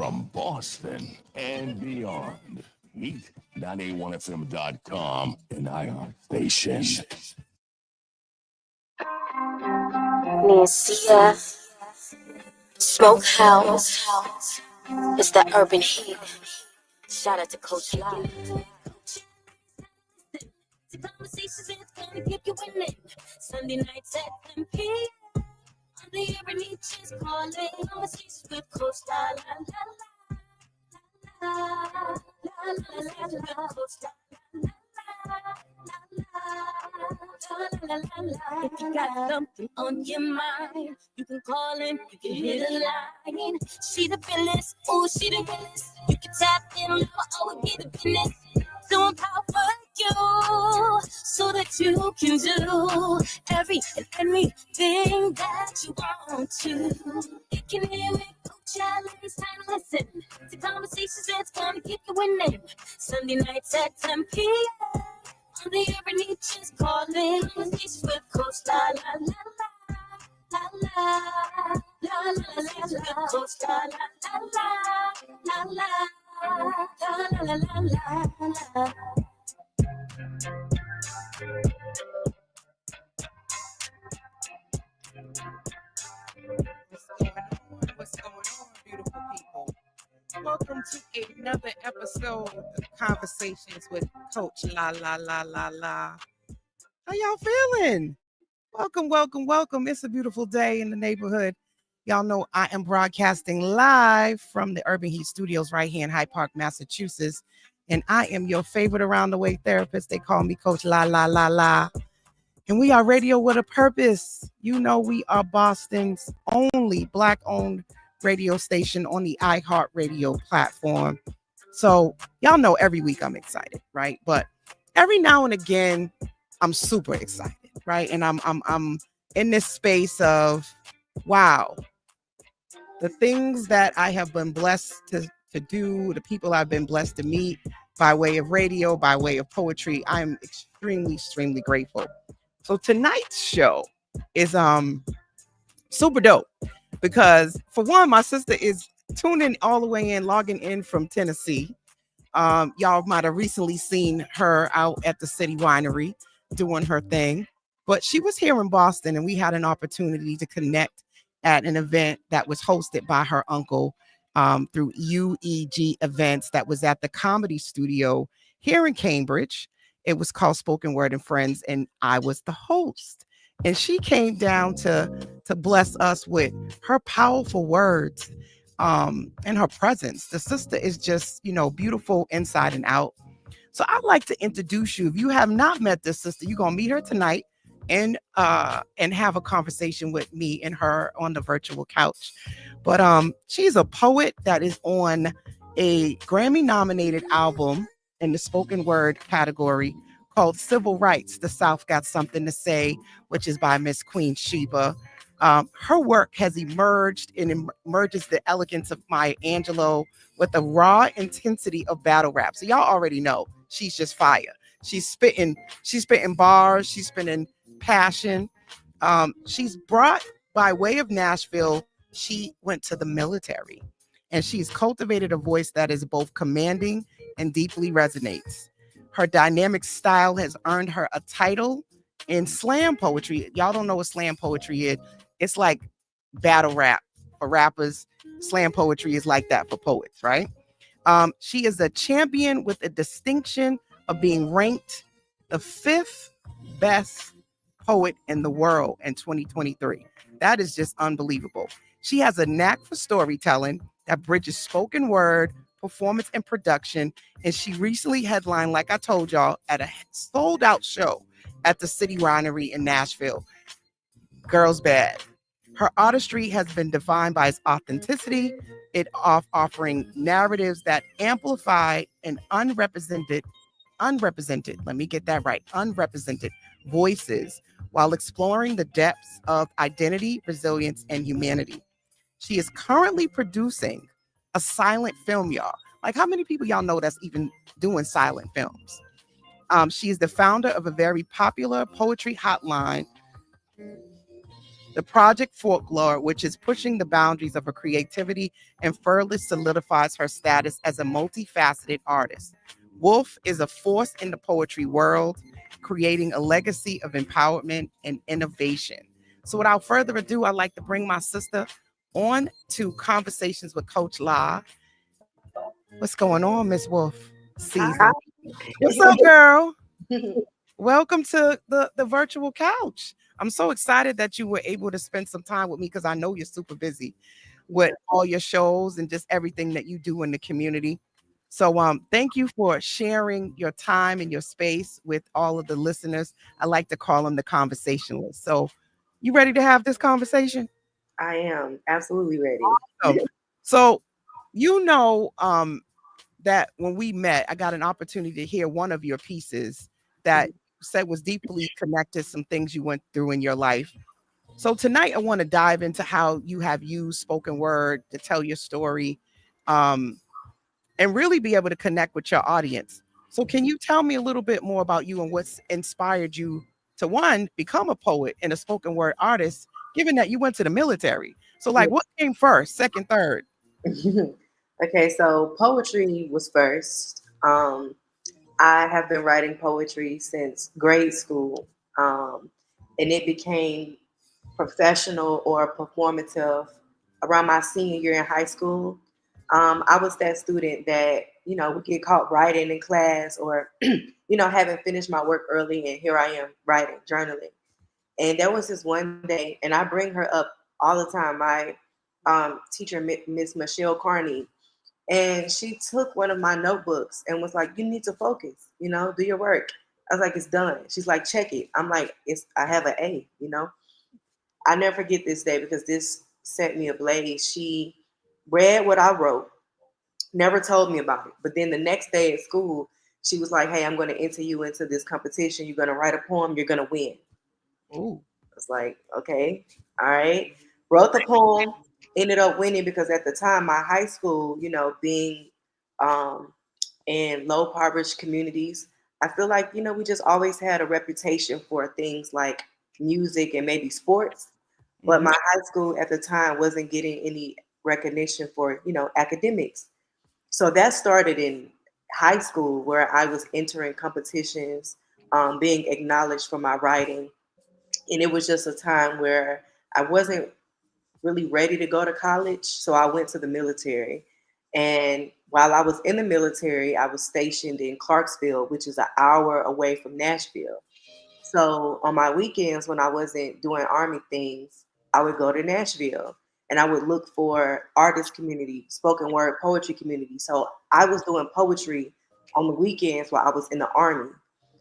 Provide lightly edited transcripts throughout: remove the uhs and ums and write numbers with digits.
from Boston and beyond. Meet 981fm.com and iHeartRadio. Nancy, Smokehouse. It's that urban heat. Shout out to Coach Live. The conversations that's gonna keep you winning. Sunday nights at 10 p.m. On the urban heat is calling. Conversations with Coach La La La La. Coach La. If you got something on your mind, you can call in, you can hit a line. She the realest, oh, she the realest. You can tap in, I'll always be the business. To empower you, so that you can do every and anything that you want to. You can hear it, Coach Allen, it's time to listen to conversations that's gonna keep you winning. Sunday nights at 10 p.m. On the urban just calling. Conversations with Coach La La La La La La La La La. Coach La La La La La La La La La. What's going on, beautiful people? Welcome to another episode of Conversations with Coach La La La La La. How y'all feeling? Welcome. It's a beautiful day in the neighborhood. Y'all know I am broadcasting live from the Urban Heat Studios right here in Hyde Park, Massachusetts. And I am your favorite around the way therapist. They call me Coach La La La La. And we are radio with a purpose. You know, we are Boston's only Black-owned radio station on the iHeartRadio platform. So y'all know every week I'm excited, right? But every now and again, I'm super excited, right? And I'm in this space of, wow, the things that I have been blessed to do, the people I've been blessed to meet by way of radio, by way of poetry, I'm extremely grateful. So tonight's show is super dope because, for one, my sister is tuning all the way in, logging in from Tennessee. Y'all might have recently seen her out at the City Winery doing her thing, but she was here in Boston and we had an opportunity to connect at an event that was hosted by her uncle through UEG Events that was at the Comedy Studio here in Cambridge. It was called Spoken Word and Friends, and I was the host. And she came down to bless us with her powerful words and her presence. The sister is just, beautiful inside and out. So I'd like to introduce you. If you have not met this sister, you're gonna meet her tonight and have a conversation with me and her on the virtual couch. But she's a poet that is on a Grammy-nominated album in the spoken word category called Civil Rights, The South Got Something to Say, which is by Miss Queen Sheba. Her work has emerged and emerges the elegance of Maya Angelou with the raw intensity of battle rap. So y'all already know she's just fire. She's spitting bars, she's spitting passion. She's brought by way of Nashville, she went to the military and she's cultivated a voice that is both commanding and deeply resonates. Her dynamic style has earned her a title in slam poetry. Y'all don't know what slam poetry is. It's like battle rap for rappers. Slam poetry is like that for poets, right? She is a champion with a distinction of being ranked the 5th best poet in the world in 2023. That is just unbelievable. She has a knack for storytelling that bridges spoken word, performance, and production. And she recently headlined, like I told y'all, at a sold-out show at the City Winery in Nashville. Girls Bad. Her artistry has been defined by its authenticity, offering narratives that amplify an unrepresented, let me get that right, unrepresented voices while exploring the depths of identity, resilience, and humanity. She is currently producing a silent film, y'all. Like, how many people y'all know that's even doing silent films? She is the founder of a very popular poetry hotline The project Folklore, which is pushing the boundaries of her creativity and further solidifies her status as a multifaceted artist. Wolfe is a force in the poetry world, creating a legacy of empowerment and innovation. So, without further ado, I'd like to bring my sister on to Conversations with Coach La. What's going on, Miss Wolfe? Hi. Season. What's up, girl? Welcome to the virtual couch. I'm so excited that you were able to spend some time with me because I know you're super busy with all your shows and just everything that you do in the community. So thank you for sharing your time and your space with all of the listeners. I like to call them the conversationalists. So you ready to have this conversation? I am absolutely ready. Um, so you know that when we met, I got an opportunity to hear one of your pieces that said was deeply connected some things you went through in your life. So tonight I want to dive into how you have used spoken word to tell your story, um, and really be able to connect with your audience. So can you tell me a little bit more about you and what's inspired you to one, become a poet and a spoken word artist, given that you went to the military? So like what came first, second, third? Okay, so poetry was first. I have been writing poetry since grade school, and it became professional or performative around my senior year in high school. I was that student that would get caught writing in class, or having finished my work early, and here I am writing, journaling. And there was this one day, and I bring her up all the time. My teacher, Miss Michelle Carney, and she took one of my notebooks and was like, "You need to focus, do your work." I was like, "It's done." She's like, "Check it." I'm like, I have an A. I never forget this day because this set me ablaze. She read what I wrote, never told me about it. But then the next day at school, she was like, "Hey, I'm going to enter you into this competition. You're going to write a poem. You're going to win." Ooh. I was like, "Okay, all right." Wrote the poem, ended up winning because at the time, my high school, being um, in low impoverished communities, I feel like, we just always had a reputation for things like music and maybe sports. But Mhm. my high school at the time wasn't getting any recognition for, academics. So that started in high school where I was entering competitions, being acknowledged for my writing. And it was just a time where I wasn't really ready to go to college. So I went to the military. And while I was in the military, I was stationed in Clarksville, which is an hour away from Nashville. So on my weekends, when I wasn't doing army things, I would go to Nashville and I would look for artist community, spoken word poetry community. So I was doing poetry on the weekends while I was in the army.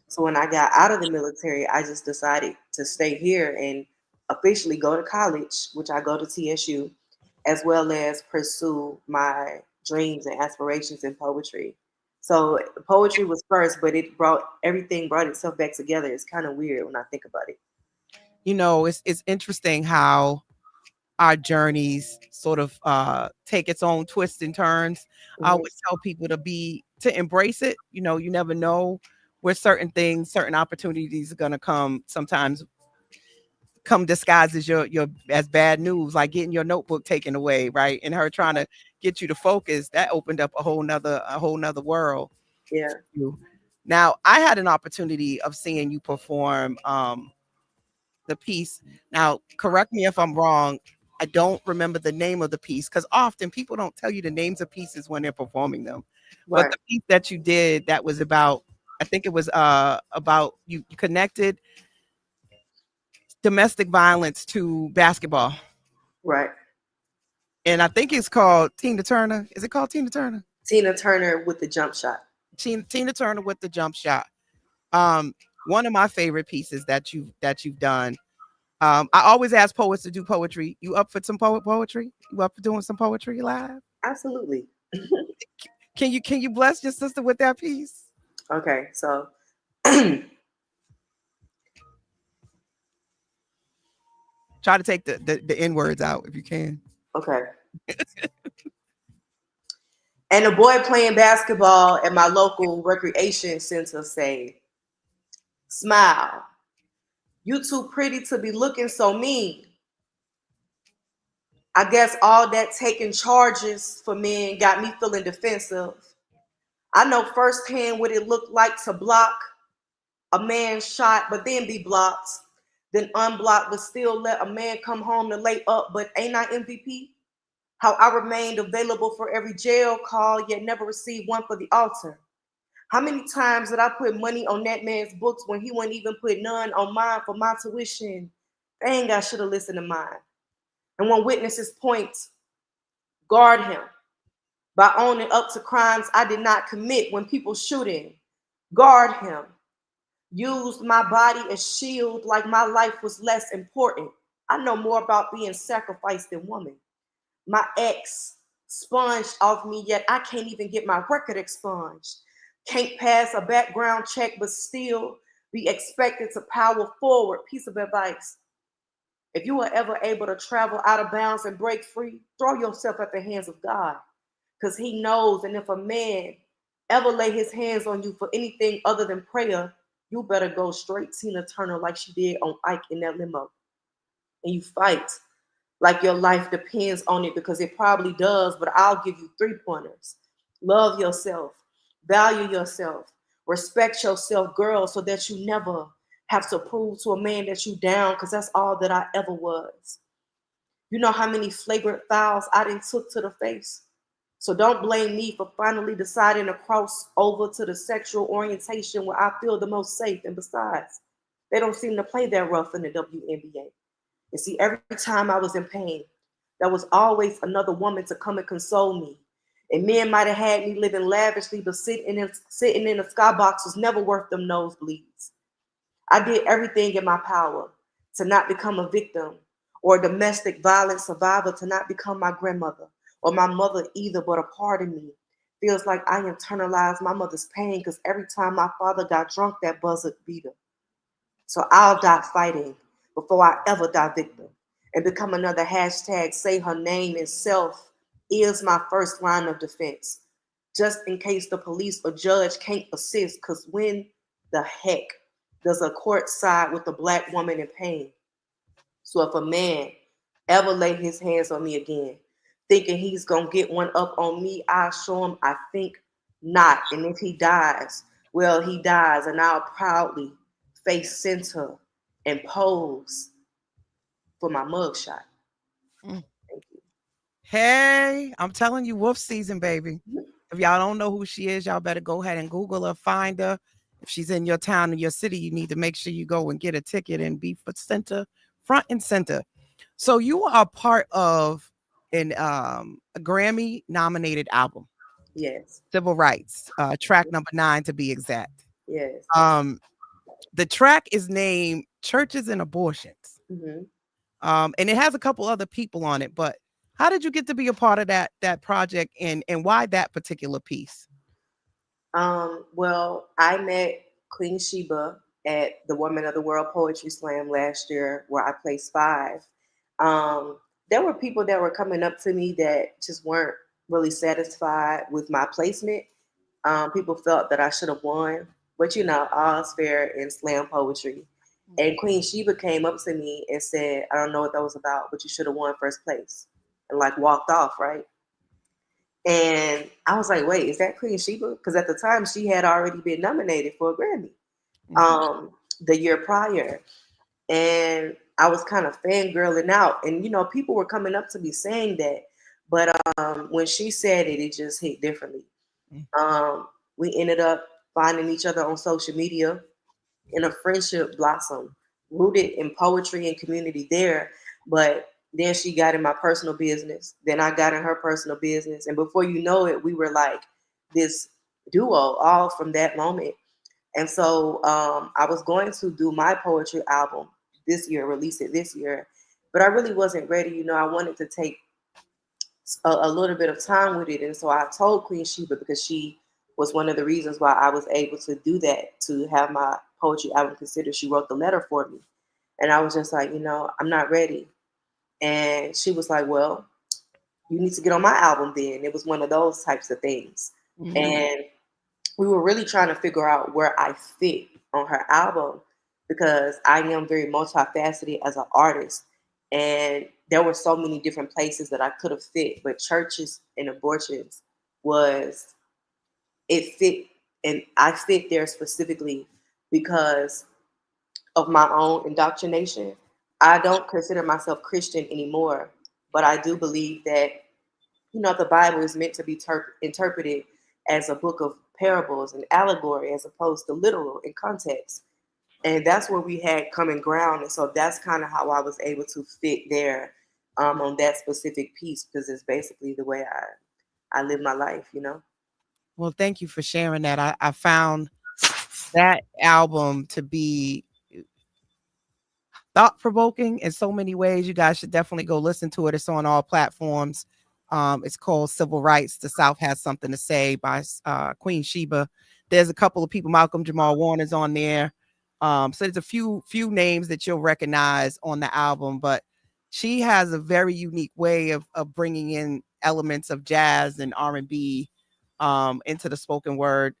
So when I got out of the military, I just decided to stay here and officially go to college, which I go to TSU, as well as pursue my dreams and aspirations in poetry. So poetry was first, but everything brought itself back together. It's kind of weird when I think about it. It's interesting how our journeys sort of take its own twists and turns. I Mhm. always tell people to embrace it. You never know where certain things, certain opportunities are gonna come. Sometimes come disguised as your as bad news, like getting your notebook taken away, right? And her trying to get you to focus, that opened up a whole nother world Yeah. for you. Now, I had an opportunity of seeing you perform the piece. Now, correct me if I'm wrong. I don't remember the name of the piece because often people don't tell you the names of pieces when they're performing them. But Right. the piece that you did that was about, I think it was about you connected domestic violence to basketball. Right. And I think it's called Tina Turner. Is it called Tina Turner? Tina Turner with the jump shot. Tina Turner with the jump shot. Um, One of my favorite pieces that you've done. I always ask poets to do poetry. You up for some poetry? You up for doing some poetry live? Absolutely. Can you bless your sister with that piece? Okay. So, okay. Try to take the N words out if you can. And a boy playing basketball at my local recreation center say, "Smile. You too pretty to be looking so mean. I guess all that taking charges for men got me feeling defensive. I know firsthand what it looked like to block a man shot, but then be blocked, then unblocked, but still let a man come home to lay up, but ain't I MVP? How I remained available for every jail call, yet never received one for the altar. How many times did I put money on that man's books when he wouldn't even put none on mine for my tuition? Dang, I should have listened to mine. And when witnesses point, guard him by owning up to crimes I did not commit. When people shooting, guard him. Used my body as shield like my life was less important. I know more about being sacrificed than woman. My ex sponged off me, yet I can't even get my record expunged. Can't pass a background check, but still be expected to power forward. Piece of advice. If you are ever able to travel out of bounds and break free, throw yourself at the hands of God, because he knows. And if a man ever lay his hands on you for anything other than prayer, you better go straight Tina Turner like she did on Ike in that limo. And you fight like your life depends on it, because it probably does, but I'll give you 3 pointers. Love yourself, value yourself, respect yourself, girl, so that you never have to prove to a man that you down, because that's all that I ever was. You know how many flagrant fouls I done took to the face? So don't blame me for finally deciding to cross over to the sexual orientation where I feel the most safe. And besides, they don't seem to play that rough in the WNBA. And see, every time I was in pain, there was always another woman to come and console me. And men might have had me living lavishly, but sitting in a skybox was never worth them nosebleeds. I did everything in my power to not become a victim or a domestic violence survivor, to not become my grandmother or my mother either, but a part of me feels like I internalized my mother's pain, because every time my father got drunk, that buzzard beat her. So I'll die fighting before I ever die victim and become another hashtag say her name, and self is my first line of defense, just in case the police or judge can't assist, because when the heck does a court side with a black woman in pain? So if a man ever lay his hands on me again, thinking he's going to get one up on me, I show him I think not. And if he dies, well, he dies, and I'll proudly face center and pose for my mugshot. Mm. Thank you. Hey, I'm telling you, Wolf season, baby. If y'all don't know who she is, y'all better go ahead and Google her, find her. If she's in your town or your city, you need to make sure you go and get a ticket and be front and center. So you are part of a Grammy nominated album, Yes. Civil Rights, track number 9 to be exact. Yes. The track is named Churches and Abortions. Mm-hmm. And it has a couple other people on it, but how did you get to be a part of that project, and why that particular piece? Well, I met Queen Sheba at the Woman of the World Poetry Slam last year, where I placed 5. There were people that were coming up to me that just weren't really satisfied with my placement. People felt that I should have won, but all's fair in slam poetry. And Queen Sheba came up to me and said, "I don't know what that was about, but you should have won first place," and like walked off, right? And I was like, wait, is that Queen Sheba? Because at the time she had already been nominated for a Grammy the year prior. And I was kind of fangirling out. And, people were coming up to me saying that. But when she said it, it just hit differently. We ended up finding each other on social media, and a friendship blossomed, rooted in poetry and community there. But then she got in my personal business. Then I got in her personal business. And before you know it, we were like this duo all from that moment. And so I was going to do my poetry album this year, release it this year, but I really wasn't ready. I wanted to take a little bit of time with it. And so I told Queen Sheba, because she was one of the reasons why I was able to do that, to have my poetry album considered. She wrote the letter for me. And I was just like, I'm not ready. And she was like, well, you need to get on my album then. It was one of those types of things. Mm-hmm. And we were really trying to figure out where I fit on her album, because I am very multifaceted as an artist. And there were so many different places that I could have fit, but churches and abortions was it fit, and I fit there specifically because of my own indoctrination. I don't consider myself Christian anymore, but I do believe that the Bible is meant to be interpreted as a book of parables and allegory as opposed to literal in context. And that's where we had common ground. And so that's kind of how I was able to fit there on that specific piece because it's basically the way I live my life. Well, thank you for sharing that. I found that album to be thought provoking in so many ways. You guys should definitely go listen to it. It's on all platforms. It's called Civil Rights. The South Has Something to Say by Queen Sheba. There's a couple of people. Malcolm Jamal Warner's on there. So there's a few names that you'll recognize on the album, but she has a very unique way of bringing in elements of jazz and R&B into the spoken word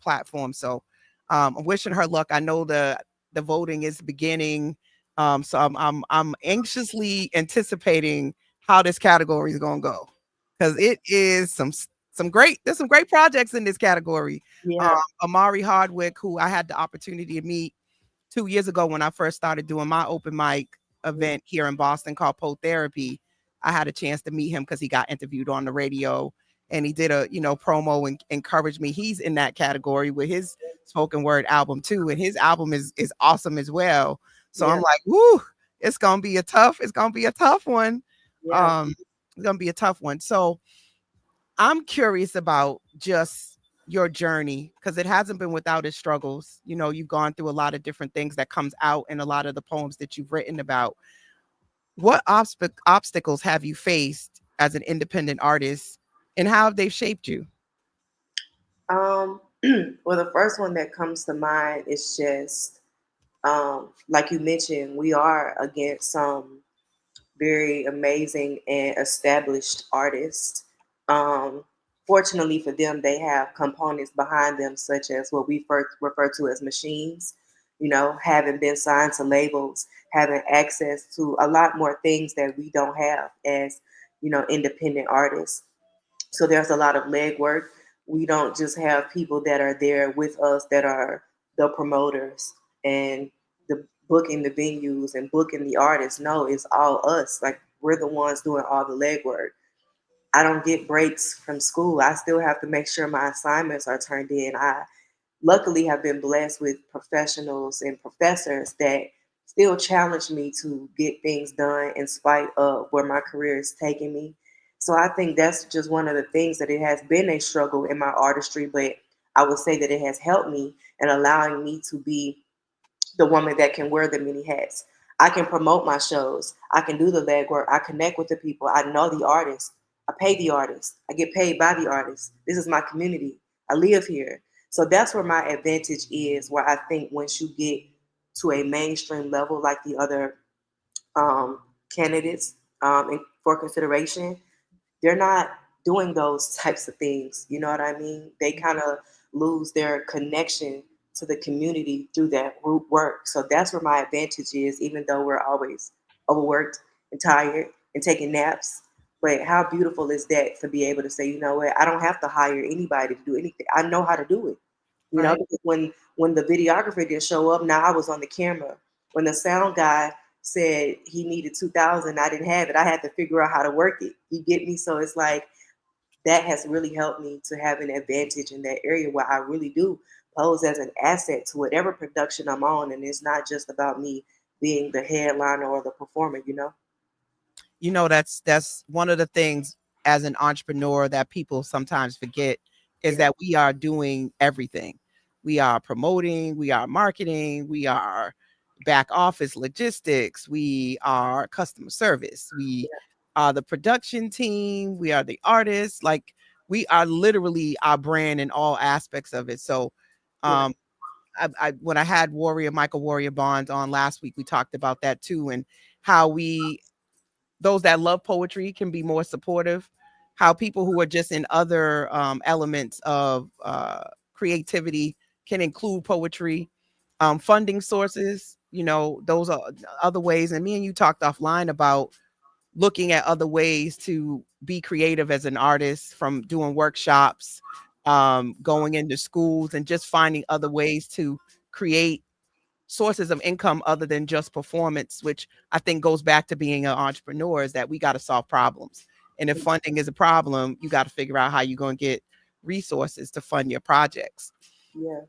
platform. So I'm wishing her luck. I know the voting is beginning. So I'm anxiously anticipating how this category is going to go because it is there's some great projects in this category. Yeah. Amari Hardwick, who I had the opportunity to meet 2 years ago when I first started doing my open mic event here in Boston called Pole Therapy. I had a chance to meet him because he got interviewed on the radio and he did a promo and encouraged me. He's in that category with his spoken word album too, and his album is awesome as well. So Yeah. I'm like, woo, it's gonna be a tough one. Yeah. It's gonna be a tough one. So I'm curious about just your journey because it hasn't been without its struggles. You've gone through a lot of different things that comes out in a lot of the poems that you've written about. What obstacles have you faced as an independent artist and how have they shaped you? Well, the first one that comes to mind is just like you mentioned, we are against some very amazing and established artists. Um, Fortunately for them, they have components behind them, such as what we first refer to as machines. Having been signed to labels, having access to a lot more things that we don't have as independent artists. So there's a lot of legwork. We don't just have people that are there with us that are the promoters and the booking the venues and booking the artists. No, it's all us. Like we're the ones doing all the legwork. I don't get breaks from school. I still have to make sure my assignments are turned in. I luckily have been blessed with professionals and professors that still challenge me to get things done in spite of where my career is taking me. So I think that's just one of the things that it has been a struggle in my artistry, but I would say that it has helped me in allowing me to be the woman that can wear the many hats. I can promote my shows. I can do the legwork. I connect with the people. I know the artists. I pay the artists. I get paid by the artists. This is my community. I live here. So that's where my advantage is, where I think once you get to a mainstream level like the other candidates for consideration, they're not doing those types of things. You know what I mean? They kind of lose their connection to the community through that root work. So that's where my advantage is, even though we're always overworked and tired and taking naps. But how beautiful is that to be able to say, you know what, I don't have to hire anybody to do anything. I know how to do it. Right. Because when the videographer didn't show up, now I was on the camera. When the sound guy said he needed 2,000, I didn't have it. I had to figure out how to work it. You get me? So it's like that has really helped me to have an advantage in that area where I really do pose as an asset to whatever production I'm on, and it's not just about me being the headliner or the performer. That's one of the things as an entrepreneur that people sometimes forget is Yeah. that we are doing everything. We are promoting, we are marketing, we are back office logistics, we are customer service, we are the production team, we are the artists. Like we are literally our brand in all aspects of it. So Yeah. um I when I had Michael Warrior Bonds on last week, we talked about that too, and how those that love poetry can be more supportive, how people who are just in other elements of creativity can include poetry, funding sources, those are other ways. And me and you talked offline about looking at other ways to be creative as an artist, from doing workshops, going into schools, and just finding other ways to create sources of income other than just performance, which I think goes back to being an entrepreneur, is that we got to solve problems. And if funding is a problem, you got to figure out how you're going to get resources to fund your projects. Yeah.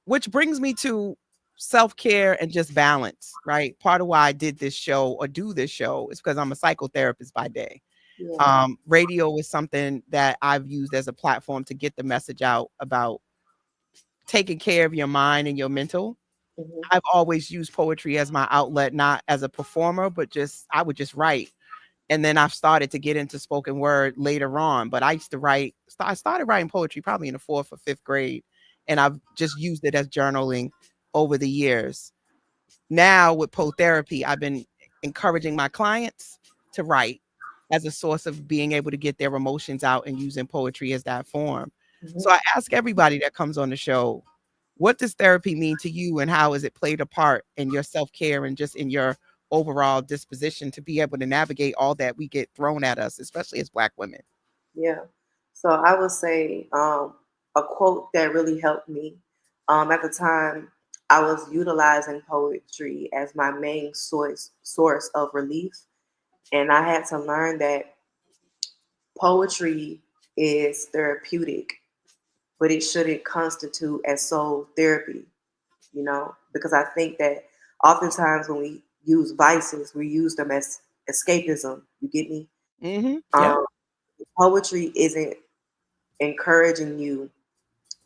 Which brings me to self-care and just balance, right? Part of why I did this show or do this show is because I'm a psychotherapist by day. Yeah. Radio is something that I've used as a platform to get the message out about taking care of your mind and your mental. Mhm. I've always used poetry as my outlet, not as a performer, but just I would just write. And then I've started to get into spoken word later on. But I used to write, I started writing poetry probably in the 4th or 5th grade. And I've just used it as journaling over the years. Now with Poe Therapy, I've been encouraging my clients to write as a source of being able to get their emotions out and using poetry as that form. Mhm. So I ask everybody that comes on the show, what does therapy mean to you, and how has it played a part in your self-care and just in your overall disposition to be able to navigate all that we get thrown at us, especially as Black women? Yeah. So I would say a quote that really helped me at the time. I was utilizing poetry as my main source of relief, and I had to learn that poetry is therapeutic, but it shouldn't constitute as sole therapy. Because I think that oftentimes when we use vices, we use them as escapism. You get me? Mm-hmm. Yep. Um, Poetry isn't encouraging you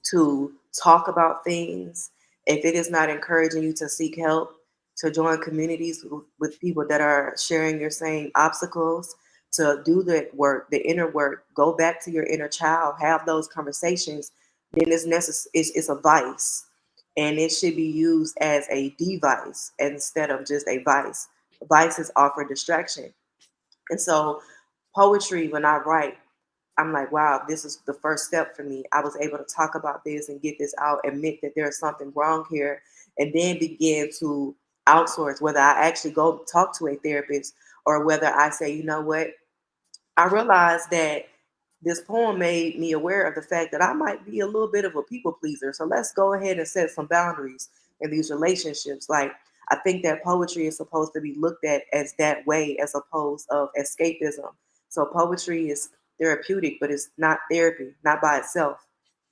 to talk about things, if it is not encouraging you to seek help, to join communities with people that are sharing your same obstacles, to do the work, the inner work, go back to your inner child, have those conversations, then it's a vice. And it should be used as a device instead of just a vice. Vices offer distraction. And so, poetry, when I write, I'm like, wow, this is the first step for me. I was able to talk about this and get this out, admit that there's something wrong here, and then begin to outsource, whether I actually go talk to a therapist or whether I say, you know what, I realized that this poem made me aware of the fact that I might be a little bit of a people pleaser. So let's go ahead and set some boundaries in these relationships. Like, I think that poetry is supposed to be looked at as that way as opposed of escapism. So poetry is therapeutic, but it's not therapy, not by itself.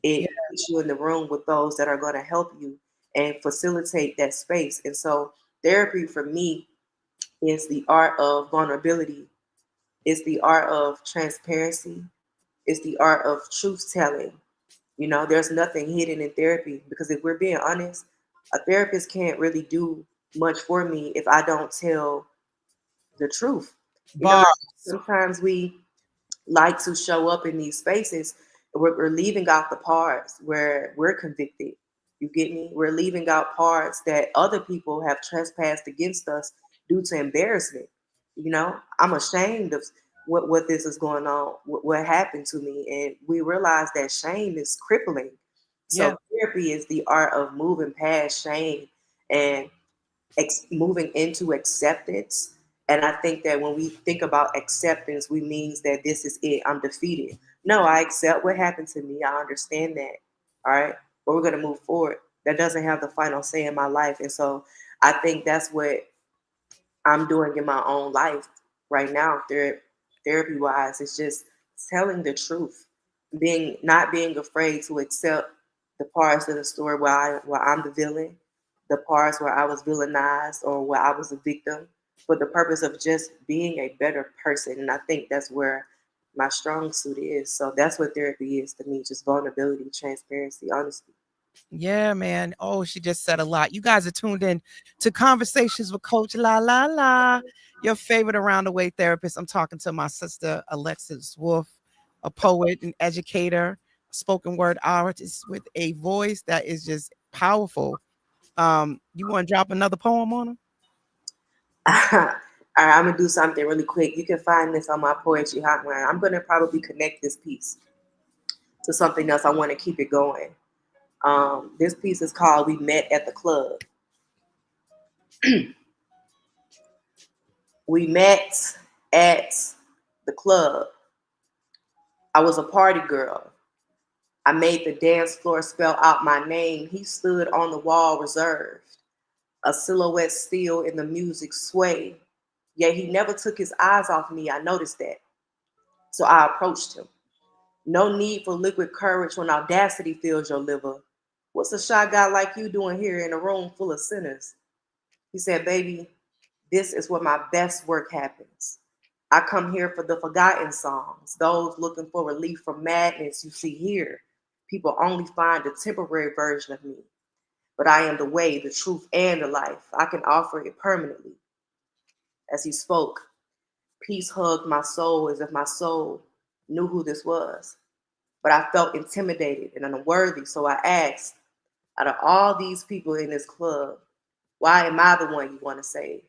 Yeah. It puts you in the room with those that are going to help you and facilitate that space. And so therapy for me is the art of vulnerability. It's the art of transparency. It's the art of truth telling. There's nothing hidden in therapy because if we're being honest, a therapist can't really do much for me if I don't tell the truth. Bars. Sometimes we like to show up in these spaces. We're leaving out the parts where we're convicted. You get me? We're leaving out parts that other people have trespassed against us due to embarrassment. I'm ashamed of what this is going on, what happened to me. And we realize that shame is crippling. Yeah. So therapy is the art of moving past shame and moving into acceptance. And I think that when we think about acceptance, we means that this is it. I'm defeated. No, I accept what happened to me. I understand that. All right. But we're going to move forward. That doesn't have the final say in my life. And so I think that's what I'm doing in my own life right now, therapy wise. It's just telling the truth, not being afraid to accept the parts of the story where I'm the villain, the parts where I was villainized or where I was a victim, for the purpose of just being a better person. And I think that's where my strong suit is. So that's what therapy is to me, just vulnerability, transparency, honesty. Yeah, man. Oh, she just said a lot. You guys are tuned in to Conversations with Coach La La La, your favorite around the way therapist. I'm talking to my sister, Alexis Wolfe, a poet and educator, spoken word artist with a voice that is just powerful. You want to drop another poem on them? All right, I'm gonna do something really quick. You can find this on my poetry hotline. I'm gonna probably connect this piece to something else. I want to keep it going. This piece is called "We Met at the Club." We met at the club. I was a party girl. I made the dance floor spell out my name. He stood on the wall reserved, a silhouette still in the music sway. Yet he never took his eyes off me. I noticed that. So I approached him. No need for liquid courage when audacity fills your liver. What's a shy guy like you doing here in a room full of sinners? He said, baby, this is where my best work happens. I come here for the forgotten songs, those looking for relief from madness. You see here, people only find a temporary version of me. But I am the way, the truth, and the life. I can offer it permanently. As he spoke, peace hugged my soul as if my soul knew who this was. But I felt intimidated and unworthy, so I asked, out of all these people in this club, why am I the one you want to save?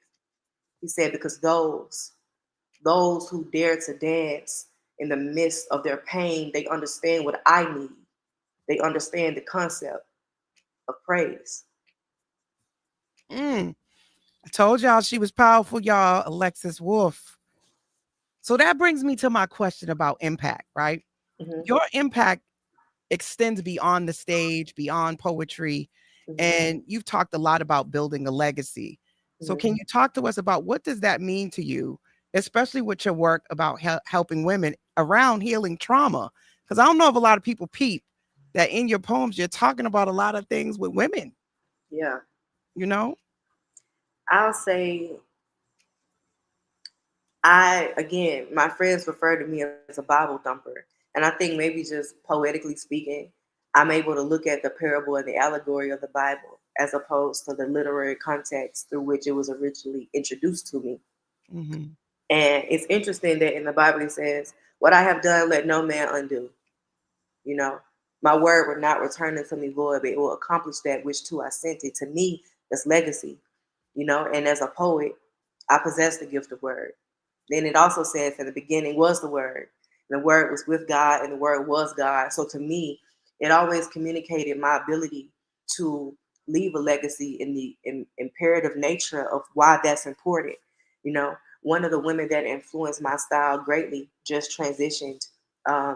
He said, because those who dare to dance in the midst of their pain, they understand what I need. They understand the concept of praise. I told y'all she was powerful, y'all. Alexis Wolfe. So that brings me to my question about impact, right? Mm-hmm, Your impact extends beyond the stage, beyond poetry, mm-hmm, and you've talked a lot about building a legacy. So mm-hmm. can you talk to us about what does that mean to you, especially with your work about helping women around healing trauma? Because I don't know if a lot of people peep that in your poems you're talking about a lot of things with women, Yeah. you know? I'll say again, my friends refer to me as a Bible thumper. And I think maybe just poetically speaking, I'm able to look at the parable and the allegory of the Bible as opposed to the literary context through which it was originally introduced to me. Mm-hmm. And it's interesting that in the Bible it says, what I have done, let no man undo. You know, my word will not return unto me void, but it will accomplish that which to I sent it. To me, that's legacy. And as a poet, I possess the gift of word. Then it also says, in the beginning was the word, and the word was with God, and the word was God. So to me, it always communicated my ability to leave a legacy in the imperative nature of why that's important. One of the women that influenced my style greatly just transitioned,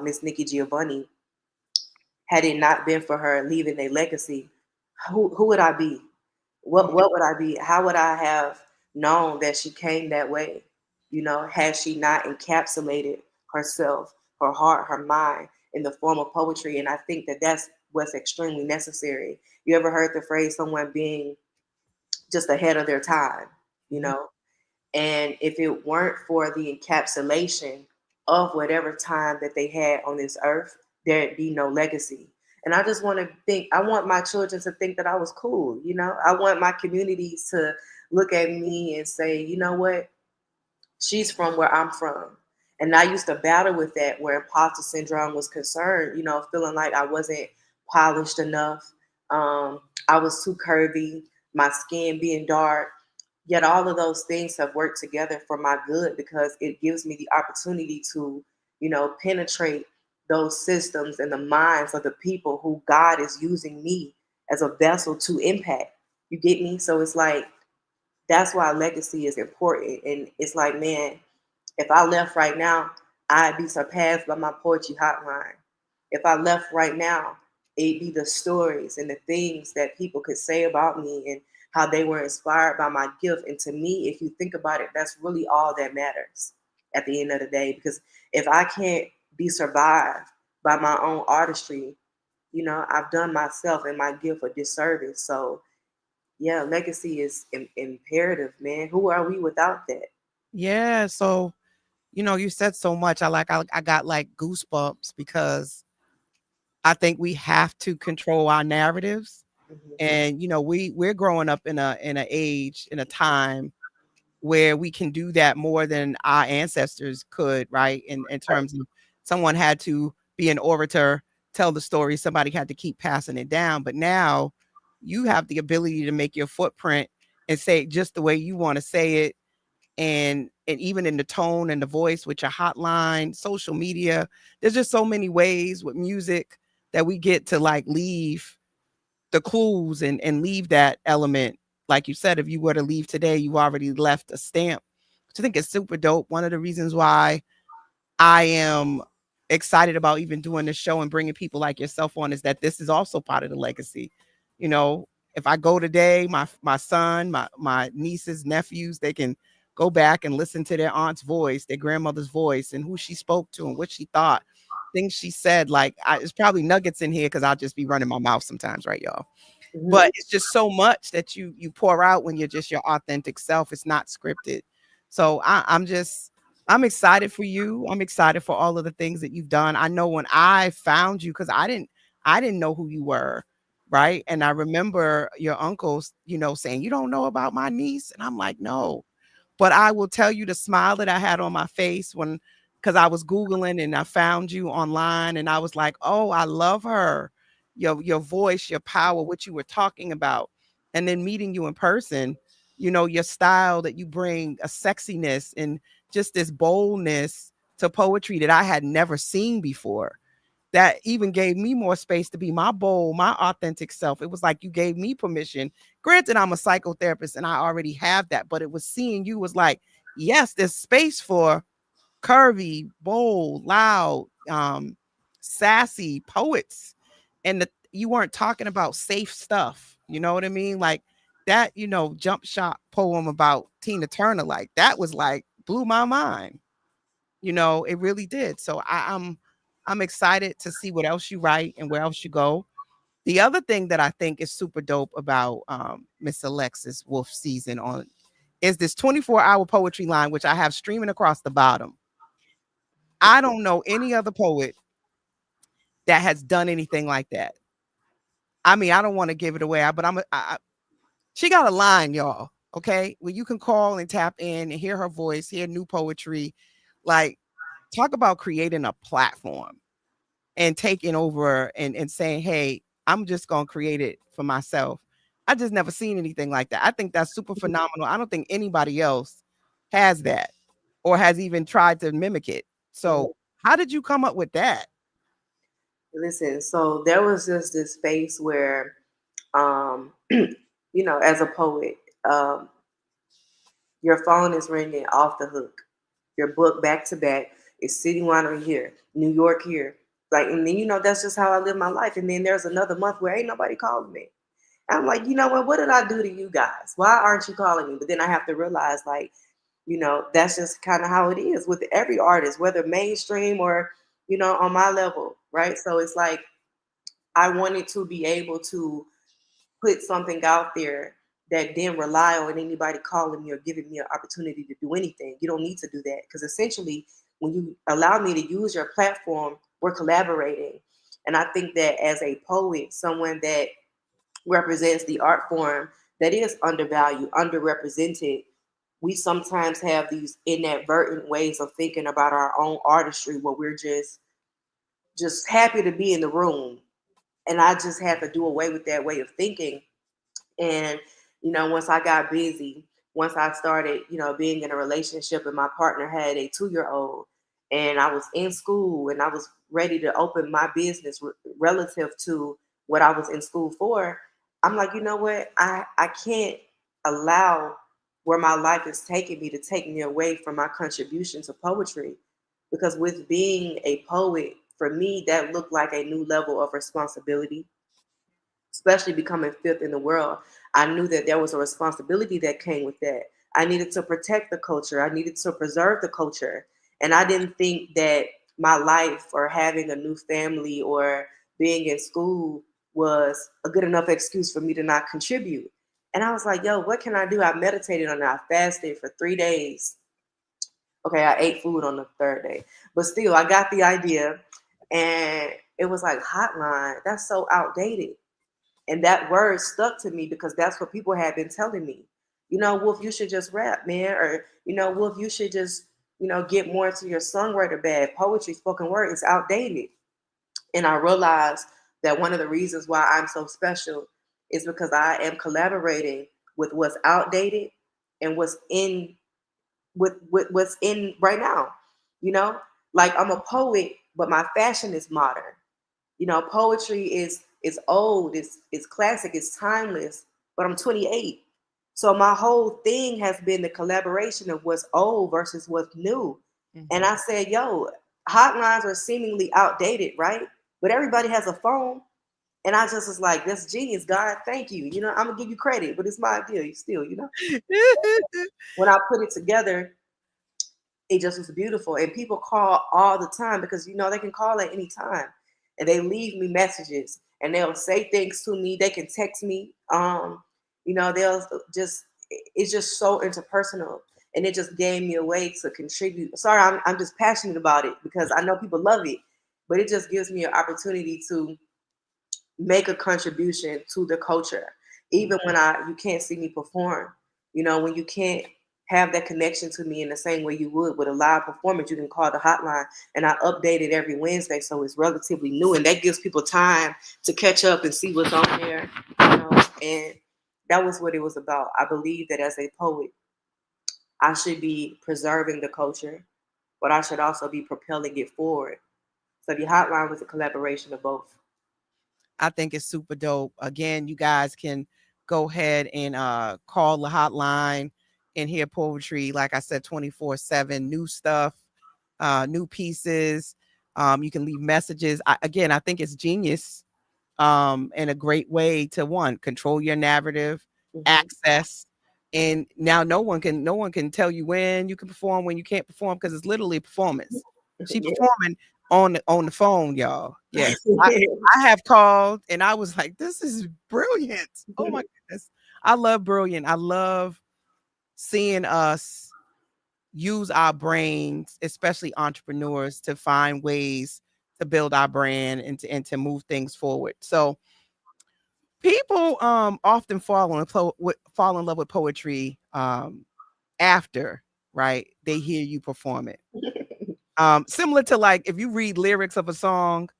Miss Nikki Giovanni. Had it not been for her leaving a legacy, who would I be? What would I be? How would I have known that she came that way? Had she not encapsulated herself, her heart, her mind in the form of poetry. And I think that that's what's extremely necessary. You ever heard the phrase someone being just ahead of their time? You Mm-hmm. know, and if it weren't for the encapsulation of whatever time that they had on this earth, there'd be no legacy. And I just want to I want my children to think that I was cool. I want my communities to look at me and say, you know what? She's from where I'm from. And I used to battle with that where imposter syndrome was concerned, feeling like I wasn't polished enough. I was too curvy, my skin being dark. Yet all of those things have worked together for my good because it gives me the opportunity to, penetrate those systems and the minds of the people who God is using me as a vessel to impact. You get me? So it's like, that's why legacy is important. And it's like, man, if I left right now, I'd be surpassed by my poetry hotline. If I left right now, it'd be the stories and the things that people could say about me and how they were inspired by my gift. And to me, if you think about it, that's really all that matters at the end of the day. Because if I can't be survived by my own artistry, I've done myself and my gift a disservice. So yeah, legacy is imperative, man. Who are we without that? Yeah. So, you said so much. I got like goosebumps because I think we have to control our narratives. Mhm. And we're growing up in a age, in a time where we can do that more than our ancestors could, right? In Right. terms of someone had to be an orator, tell the story, somebody had to keep passing it down. But now you have the ability to make your footprint and say it just the way you want to say it. And even in the tone and the voice with your hotline, social media, there's just so many ways with music that we get to like leave the clues and leave that element. Like you said, if you were to leave today, you already left a stamp which I think is super dope. One of the reasons why I am excited about even doing this show and bringing people like yourself on is that this is also part of the legacy. You know, if I go today, my son, my nieces, nephews, they can go back and listen to their aunt's voice, their grandmother's voice, and who she spoke to and what she thought, things she said. Like, it's probably nuggets in here because I'll just be running my mouth sometimes, right, y'all? Mhm. But it's just so much that you pour out when you're just your authentic self. It's not scripted. So I'm excited for you. I'm excited for all of the things that you've done. I know when I found you, because I didn't know who you were, right? And I remember your uncles, saying, "You don't know about my niece," and I'm like, "No." But I will tell you the smile that I had on my face because I was Googling and I found you online and I was like, "Oh, I love her. Your voice, your power, what you were talking about." And then meeting you in person, your style that you bring, a sexiness and just this boldness to poetry that I had never seen before. That even gave me more space to be my bold, my authentic self. It was like you gave me permission. Granted, I'm a psychotherapist and I already have that, but it was seeing you was like, yes, there's space for curvy, bold, loud, sassy poets. And you weren't talking about safe stuff. You know what I mean? Like that, jump shot poem about Tina Turner, like that was like blew my mind. It really did. So I'm excited to see what else you write and where else you go. The other thing that I think is super dope about Miss Alexis Wolfe season on is this 24-hour poetry line, which I have streaming across the bottom. I don't know any other poet that has done anything like that. I mean, I don't want to give it away, but she got a line, y'all. Okay, where you can call and tap in and hear her voice, hear new poetry. Like, talk about creating a platform and taking over and saying, "Hey, I'm just gonna create it for myself." I just never seen anything like that. I think that's super phenomenal. I don't think anybody else has that or has even tried to mimic it. Mhm. So how did you come up with that? Listen, so there was just this space where, um, as a poet, um, your phone is ringing off the hook. Your book back to back is City Winery here, New York here. Like, and then, that's just how I live my life. And then there's another month where ain't nobody calling me. I'm like, you know what did I do to you guys? Why aren't you calling me? But then I have to realize, like, that's just kind of how it is with every artist, whether mainstream or, on my level, right? So it's like I wanted to be able to put something out there that didn't rely on anybody calling me or giving me an opportunity to do anything. You don't need to do that because essentially, when you allow me to use your platform, we're collaborating. And I think that as a poet, someone that represents the art form that is undervalued, underrepresented, we sometimes have these inadvertent ways of thinking about our own artistry where we're just happy to be in the room. And I just had to do away with that way of thinking. And, once I got busy, once I started, being in a relationship and my partner had a 2-year old and I was in school and I was ready to open my business relative to what I was in school for, I'm like, you know what? I can't allow where my life is taking me to take me away from my contribution to poetry. Because with being a poet, for me, that looked like a new level of responsibility, especially becoming fifth in the world. I knew that there was a responsibility that came with that. I needed to protect the culture. I needed to preserve the culture. And I didn't think that my life or having a new family or being in school was a good enough excuse for me to not contribute. And I was like, yo, what can I do? I meditated on it. I fasted for 3 days. Okay, I ate food on the third day. But still, I got the idea. And it was like, hotline, that's so outdated. And that word stuck to me because that's what people had been telling me. Wolf, you should just rap, man. Or, Wolf, you should just, get more into your songwriter bag. Poetry, spoken word is outdated. And I realized that one of the reasons why I'm so special is because I am collaborating with what's outdated and what's in with what's in right now. You know, like I'm a poet, but my fashion is modern. Poetry is old, it's classic, it's timeless, but I'm 28. So my whole thing has been the collaboration of what's old versus what's new. And I said, yo, hotlines are seemingly outdated, right? But everybody has a phone. And I just was like, that's genius, God. Thank you. You know, I'm gonna give you credit, but it's my idea still, you know. When I put it together, it just was beautiful. And people call all the time because you know they can call at any time. And they leave me messages and they'll say things to me. They can text me. You know, they'll just it's just so interpersonal. And it just gave me a way to contribute. Sorry, I'm just passionate about it because I know people love it, but it just gives me an opportunity to make a contribution to the culture. Even when you can't see me perform, you know, when you can't have that connection to me in the same way you would with a live performance, you can call the hotline, and I update it every Wednesday, so it's relatively new, and that gives people time to catch up and see what's on there, you know. And that was what it was about. I believe that as a poet, I should be preserving the culture, but I should also be propelling it forward. So the hotline was a collaboration of both. I think it's super dope. Again, you guys can go ahead and call the hotline and hear poetry, like I said, 24/7, new stuff, new pieces. You can leave messages. I think it's genius, and a great way to control your narrative, access. And now no one can tell you when you can perform, when you can't perform, because it's literally a performance. She performing on the phone, y'all. Yes. I have called and I was like, this is brilliant. Oh my goodness. I love brilliant. I love seeing us use our brains, especially entrepreneurs, to find ways to build our brand and to move things forward. So people often fall in love with poetry after, right, they hear you perform it. Similar to like if you read lyrics of a song,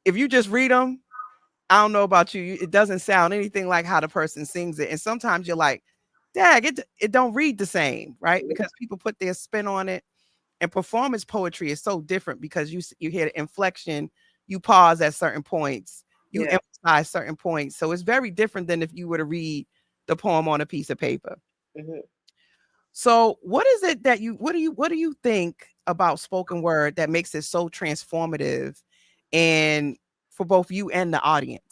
if you just read them, I don't know about you, it doesn't sound anything like how the person sings it. And sometimes you're like, dag, it don't read the same, right? Because people put their spin on it. And performance poetry is so different because you hear the inflection, you pause at certain points, you emphasize certain points. So it's very different than if you were to read the poem on a piece of paper. So what is it that what do you think about spoken word that makes it so transformative and for both you and the audience?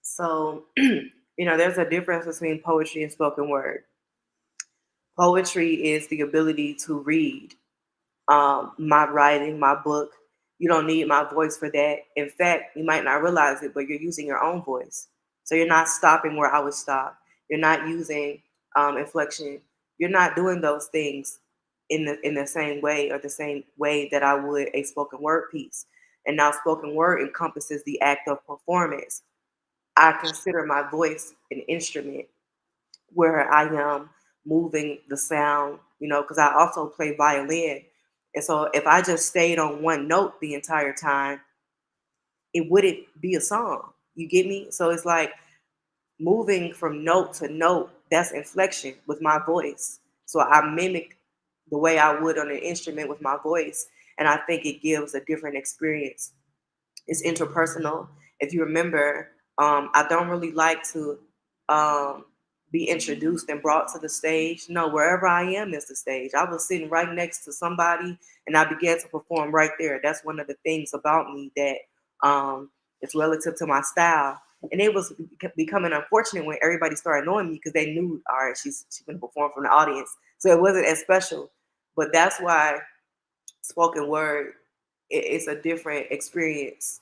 So, you know, there's a difference between poetry and spoken word. Poetry is the ability to read my writing, my book. You don't need my voice for that. In fact, you might not realize it, but you're using your own voice. So you're not stopping where I would stop. You're not using inflection. You're not doing those things in the same way or the same way that I would a spoken word piece. And now spoken word encompasses the act of performance. I consider my voice an instrument where I am moving the sound, you know, because I also play violin. And so if I just stayed on one note the entire time, it wouldn't be a song. You get me? So it's like moving from note to note, that's inflection with my voice. So I mimic the way I would on an instrument with my voice. And I think it gives a different experience. It's interpersonal. If you remember, I don't really like to be introduced and brought to the stage. No, wherever I am is the stage. I was sitting right next to somebody and I began to perform right there. That's one of the things about me that is relative to my style. And it was becoming unfortunate when everybody started knowing me because they knew, all right, she's going to perform from the audience. So it wasn't as special. But that's why spoken word, it's a different experience.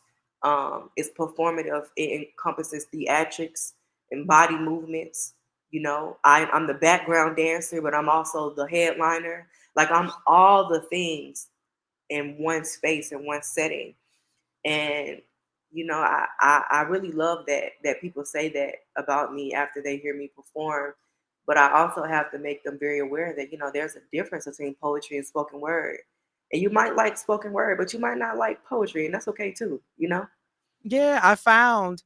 It's performative. It encompasses theatrics and body movements. You know, I'm the background dancer, but I'm also the headliner. Like I'm all the things in one space, in one setting. And you know, I really love that people say that about me after they hear me perform. But I also have to make them very aware that, you know, there's a difference between poetry and spoken word. And you might like spoken word, but you might not like poetry, and that's okay too, you know? Yeah, I found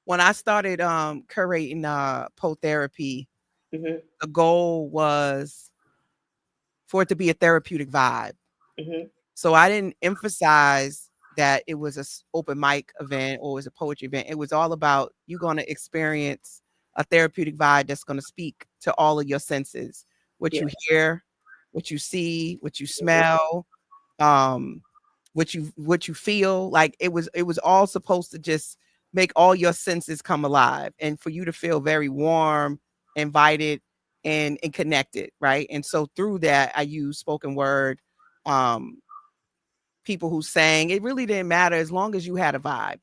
when I started curating poet therapy, Mm-hmm. the goal was for it to be a therapeutic vibe. Mm-hmm. So I didn't emphasize that it was a open mic event or it was a poetry event. It was all about you going to experience a therapeutic vibe that's going to speak to all of your senses, what Yeah. you hear, what you see, what you smell, um, what you feel. Like it was all supposed to just make all your senses come alive and for you to feel very warm, invited, and connected, right? And so through that, I use spoken word, um, people who sang. It really didn't matter as long as you had a vibe,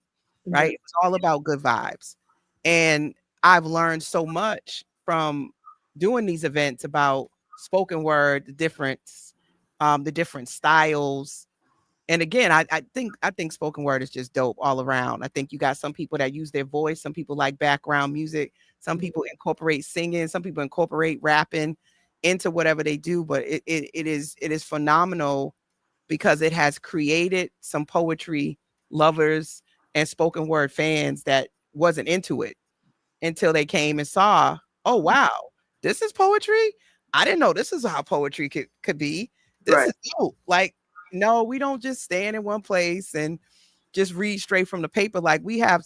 right? Mhm. It was all about good vibes. And I've learned so much from doing these events about spoken word, the different styles. And again, I think spoken word is just dope all around. I think you got some people that use their voice, some people like background music, some Mhm. people incorporate singing, some people incorporate rapping into whatever they do. But it is phenomenal because it has created some poetry lovers and spoken word fans that wasn't into it until they came and saw, oh wow, this is poetry. I didn't know this is how poetry could be. This Right. is dope. Like, no, we don't just stand in one place and just read straight from the paper. Like we have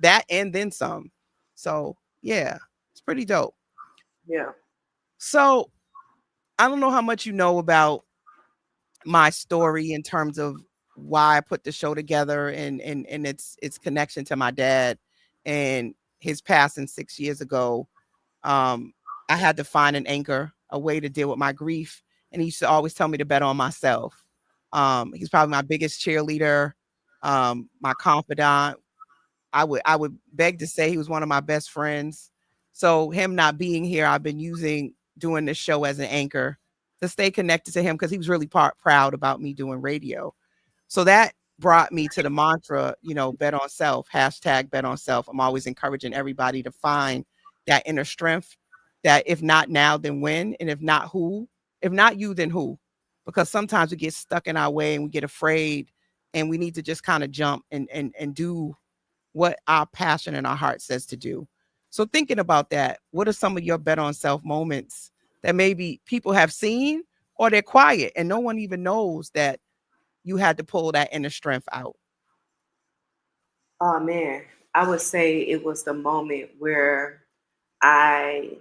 that and then some. So yeah, it's pretty dope. Yeah. So I don't know how much you know about my story in terms of why I put the show together and its connection to my dad and his passing 6 years ago. um, I had to find an anchor, a way to deal with my grief. And he used to always tell me to bet on myself. He's probably my biggest cheerleader, my confidant. I would beg to say he was one of my best friends. So him not being here, I've been using doing this show as an anchor to stay connected to him because he was really proud about me doing radio. So that brought me to the mantra, bet on self, hashtag bet on self. I'm always encouraging everybody to find that inner strength that if not now, then when? And if not who? If not you, then who? Because sometimes we get stuck in our way and we get afraid and we need to just kind of jump and do what our passion and our heart says to do. So thinking about that, what are some of your bet on self moments that maybe people have seen or they're quiet and no one even knows that you had to pull that inner strength out? Oh man, I would say it was the moment where I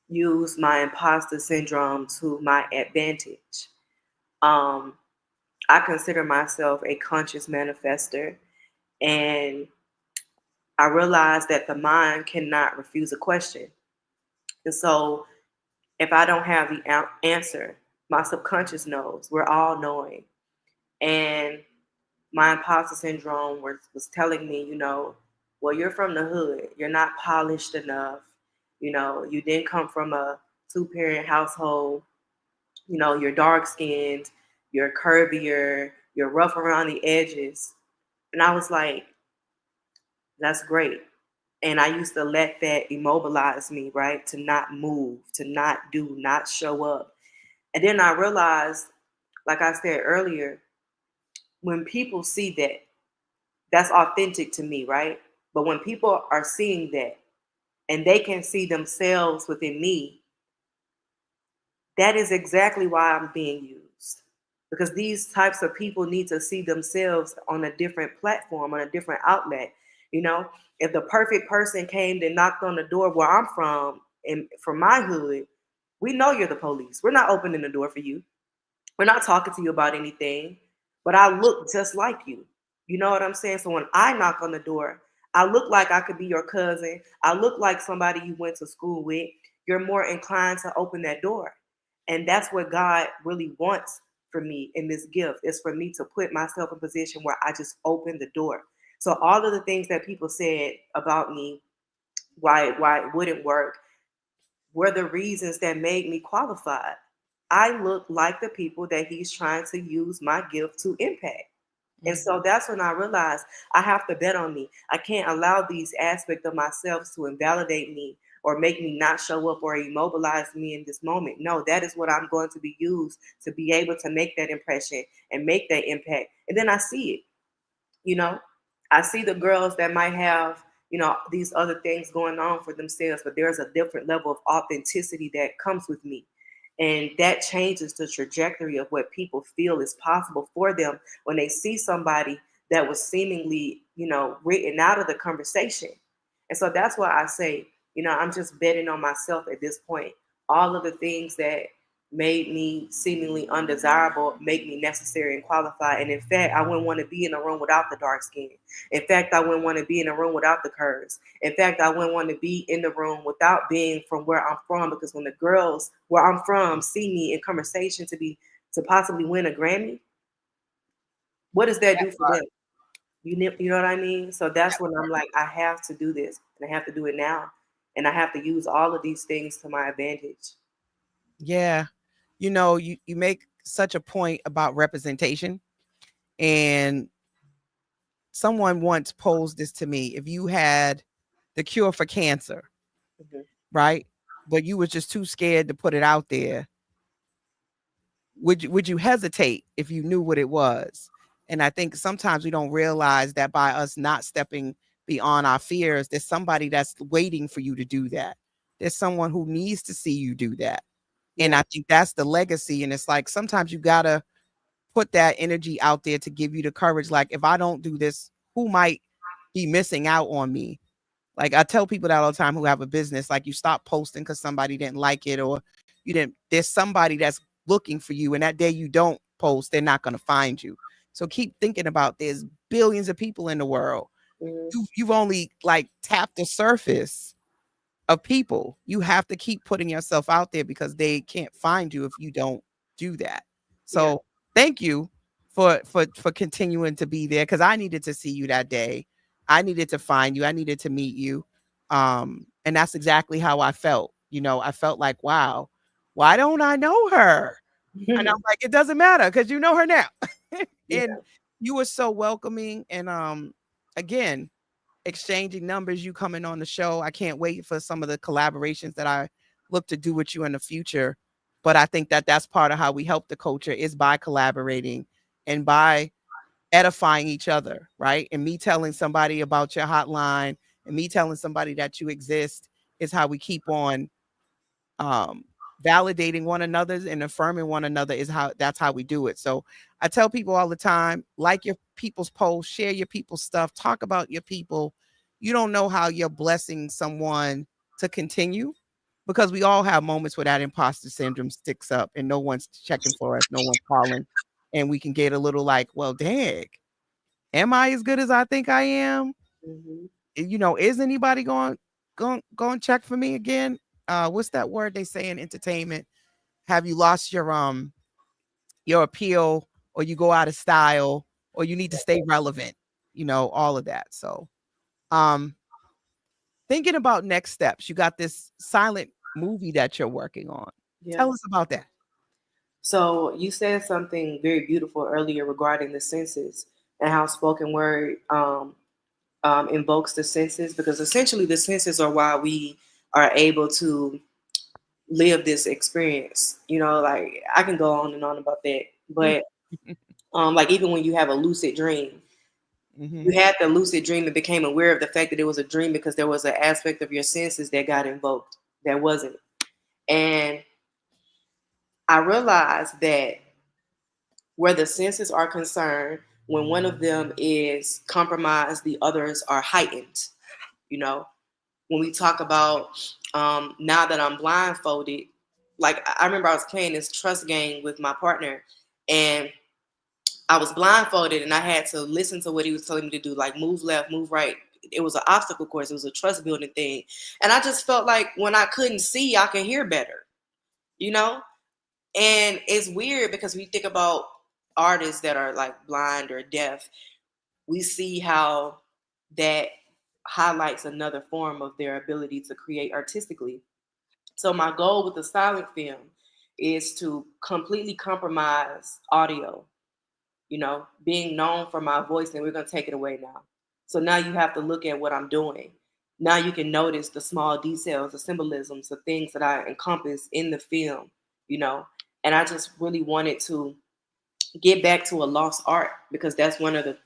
used my imposter syndrome to my advantage. Um, I consider myself a conscious manifester, and I realized that the mind cannot refuse a question. And so, if I don't have the answer, my subconscious knows. We're all knowing. And my imposter syndrome was telling me, well, you're from the hood. You're not polished enough. You didn't come from a two-parent household. You're dark skinned, you're curvier, you're rough around the edges. And I was like, that's great. And I used to let that immobilize me, right? To not move, to not do, not show up. And then I realized, like I said earlier, when people see that, that's authentic to me, right? But when people are seeing that and they can see themselves within me, that is exactly why I'm being used. Because these types of people need to see themselves on a different platform, on a different outlet. You know, if the perfect person came and knocked on the door where I'm from and from my hood, we know you're the police. We're not opening the door for you. We're not talking to you about anything, but I look just like you. You know what I'm saying? So when I knock on the door, I look like I could be your cousin. I look like somebody you went to school with. You're more inclined to open that door. And that's what God really wants for me in this gift is for me to put myself in a position where I just open the door. So all of the things that people said about me, why it wouldn't work, were the reasons that made me qualified. I look like the people that he's trying to use my gift to impact. And Mhm. so that's when I realized I have to bet on me. I can't allow these aspects of myself to invalidate me or make me not show up or immobilize me in this moment. No, that is what I'm going to be used to be able to make that impression and make that impact. And then I see it. you know I see the girls that might have these other things going on for themselves, but there's a different level of authenticity that comes with me, and that changes the trajectory of what people feel is possible for them when they see somebody that was seemingly written out of the conversation, And so that's why I say, I'm just betting on myself at this point. All of the things that made me seemingly undesirable make me necessary and qualified. And in fact, I wouldn't want to be in a room without the dark skin. In fact, I wouldn't want to be in a room without the curves. In fact, I wouldn't want to be in the room without being from where I'm from, because when the girls where I'm from see me in conversation to possibly win a Grammy, what does that do for them? You know what I mean? So that's when I'm like, I have to do this, and I have to do it now, and I have to use all of these things to my advantage. Yeah. You make such a point about representation, and someone once posed this to me. If you had the cure for cancer, Mhm. right? But you was just too scared to put it out there, would you hesitate if you knew what it was? And I think sometimes we don't realize that by us not stepping beyond our fears, there's somebody that's waiting for you to do that. There's someone who needs to see you do that. And Yeah. I think that's the legacy. And it's like sometimes you gotta put that energy out there to give you the courage. Like, if I don't do this, who might be missing out on me? Like, I tell people that all the time who have a business, like, you stop posting because somebody didn't like it, or you didn't, there's somebody that's looking for you. And that day you don't post, they're not going to find you. So keep thinking about, there's billions of people in the world. Mhm. You've only like tapped the surface of people. You have to keep putting yourself out there because they can't find you if you don't do that. Yeah. So thank you for continuing to be there, because I needed to see you that day. I needed to find you. I needed to meet you. And that's exactly how I felt. I felt like, wow, why don't I know her? And I'm like, it doesn't matter because you know her now. Yeah. And you were so welcoming. And again, exchanging numbers, you coming on the show. I can't wait for some of the collaborations that I look to do with you in the future. But I think that that's part of how we help the culture, is by collaborating and by edifying each other, right? And me telling somebody about your hotline and me telling somebody that you exist is how we keep on um validating one another and affirming one another. That's how we do it. So I tell people all the time, like your people's posts, share your people's stuff, talk about your people. You don't know how you're blessing someone to continue, because we all have moments where that imposter syndrome sticks up and no one's checking for us, no one's calling, and we can get a little like, well, dang, am I as good as I think I am? Mhm. Is anybody going check for me again? What's that word they say in entertainment? Have you lost your appeal, or you go out of style, or you need to stay relevant? All of that. So um thinking about next steps, you got this silent movie that you're working on. Yeah. Tell us about that. So you said something very beautiful earlier regarding the senses and how spoken word invokes the senses, because essentially the senses are why we are able to live this experience. Like, I can go on and on about that, but like, even when you have a lucid dream, Mm-hmm. you had the lucid dream and became aware of the fact that it was a dream because there was an aspect of your senses that got invoked that wasn't. And I realized that where the senses are concerned, when one of them is compromised, the others are heightened. You know, when we talk about now that I'm blindfolded, like, I remember I was playing this trust game with my partner, and I was blindfolded and I had to listen to what he was telling me to do, like move left, move right. It was an obstacle course. It was a trust building thing. And I just felt like when I couldn't see, I could hear better, you know? And it's weird because we think about artists that are like blind or deaf, we see how that highlights another form of their ability to create artistically. So my goal with the silent film is to completely compromise audio, being known for my voice, and we're going to take it away now. So now you have to look at what I'm doing. Now you can notice the small details, the symbolisms, the things that I encompass in the film, you know. And I just really wanted to get back to a lost art, because that's one of the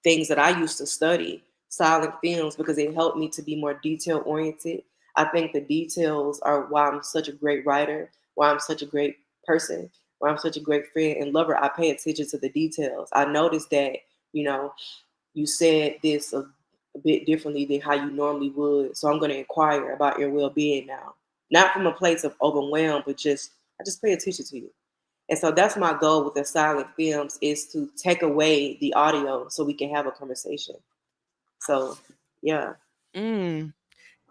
things that I used to study, silent films, because it helped me to be more detail oriented. I think the details are why I'm such a great writer, why I'm such a great person, why I'm such a great friend and lover. I pay attention to the details. I noticed that, you know, you said this a bit differently than how you normally would. So I'm going to inquire about your well-being now, not from a place of overwhelm, but just I just pay attention to you. And so that's my goal with the silent films is to take away the audio so we can have a conversation. So yeah. Mm.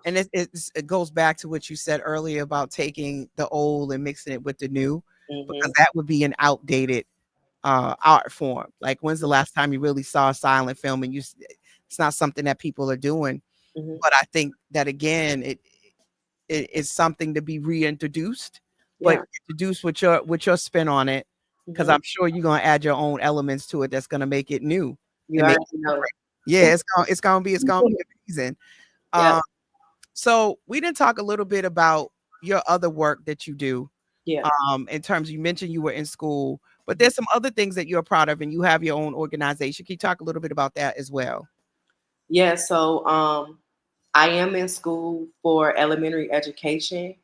And it goes back to what you said earlier about taking the old and mixing it with the new, because Hmm. that would be an outdated art form. Like, when's the last time you really saw a silent film? And it's not something that people are doing. Hmm. But I think that again, it is something to be reintroduced, but Yeah. introduced with your spin on it, because Hmm. I'm sure you're gonna add your own elements to it that's gonna make it new You and make already it know. different. Yeah, it's gonna be amazing. Yeah. Um, so we didn't talk a little bit about your other work that you do. Yeah. In terms, you mentioned you were in school, but there's some other things that you're proud of, and you have your own organization. Can you talk a little bit about that as well? Yeah. So I am in school for elementary education.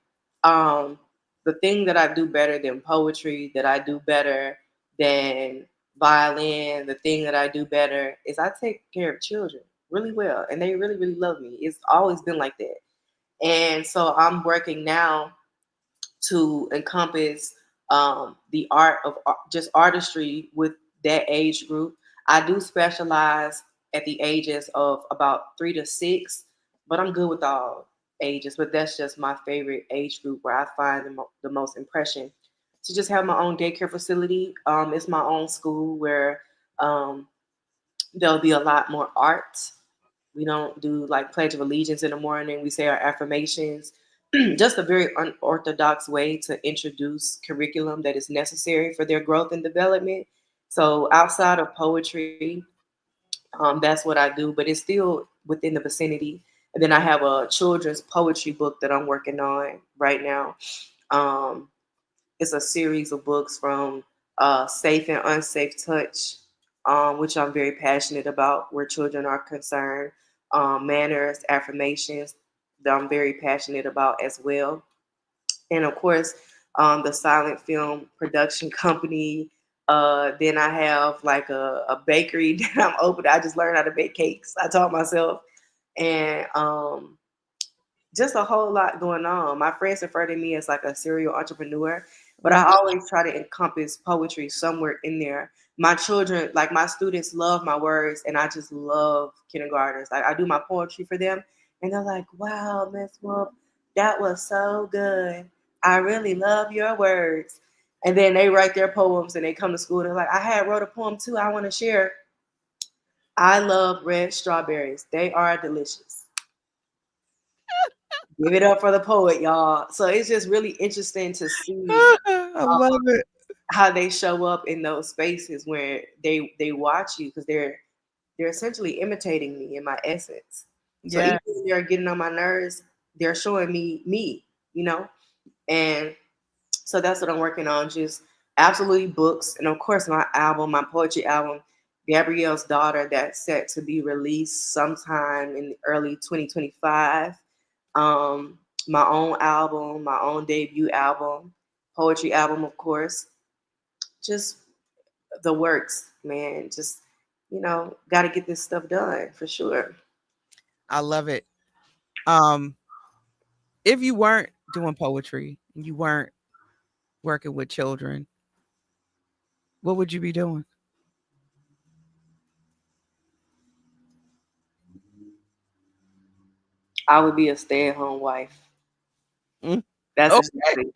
Um, the thing that I do better than poetry, that I do better than violin, the thing that I do better is I take care of children really well, and they really, really love me. It's always been like that. And so I'm working now to encompass the art of just artistry with that age group. I do specialize at the ages of about 3 to 6, but I'm good with all ages. But that's just my favorite age group where I find the most impression. To just have my own daycare facility. It's my own school where um, there'll be a lot more art. We don't do like Pledge of Allegiance in the morning. We say our affirmations. Just a very unorthodox way to introduce curriculum that is necessary for their growth and development. So outside of poetry, that's what I do, but it's still within the vicinity. And then I have a children's poetry book that I'm working on right now. Um, it's a series of books from Safe and Unsafe Touch, which I'm very passionate about, where children are concerned. Manners, affirmations, that I'm very passionate about as well. And of course, the silent film production company. Then I have like a bakery that I'm open. I just learned how to bake cakes. I taught myself, and just a whole lot going on. My friends refer to me as like a serial entrepreneur, but I always try to encompass poetry somewhere in there. My children, like my students, love my words, and I just love kindergartners. Like I do my poetry for them, and they're like, "Wow, Miss Wolf, that was so good. I really love your words." And then they write their poems, and they come to school. And they're like, "I had wrote a poem too. I want to share." I love red strawberries. They are delicious. Give it up for the poet, y'all. So it's just really interesting to see I uh, love it. how they show up in those spaces where they watch you because they're essentially imitating me in my essence. So even Yeah, if they're getting on my nerves, they're showing me, you know. And so that's what I'm working on. Just absolutely books, and of course my album, my poetry album, Gabrielle's Daughter, that's set to be released sometime in early 2025. My own album, my own debut album, poetry album, of course. Just the works, man. Just got to get this stuff done for sure. I love it. Um, if you weren't doing poetry and you weren't working with children, what would you be doing? I would be a stay-at-home wife. Mm. That's Oh, exactly.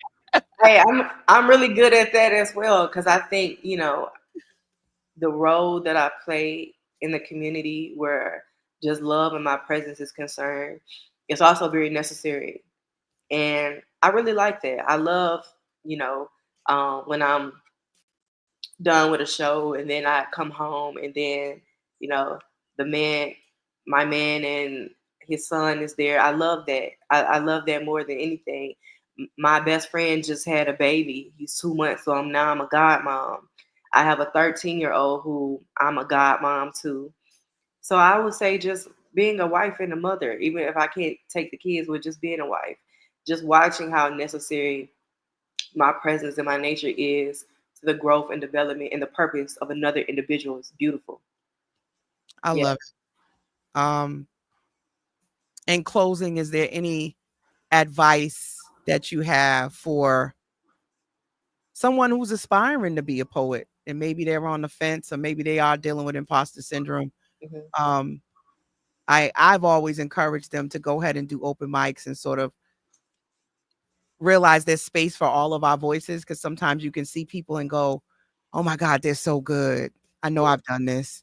Hey, I'm really good at that as well because I think the role that I play in the community where just love and my presence is concerned, it's also very necessary. And I really like that. I love, you know, when I'm done with a show and then I come home and then, you know, the man, my man and his son is there. I love that. I love that more than anything. My best friend just had a baby. He's 2 months, so I'm a godmom. I have a 13-year-old who I'm a godmom to. So I would say just being a wife and a mother, even if I can't take the kids, with just being a wife, just watching how necessary my presence and my nature is to the growth and development and the purpose of another individual is beautiful. I Yeah. love it. In closing, is there any advice that you have for someone who's aspiring to be a poet and maybe they're on the fence or maybe they are dealing with imposter syndrome? Mhm. Um, I've always encouraged them to go ahead and do open mics and sort of realize there's space for all of our voices, because sometimes you can see people and go, oh my God, they're so good. I know I've done this.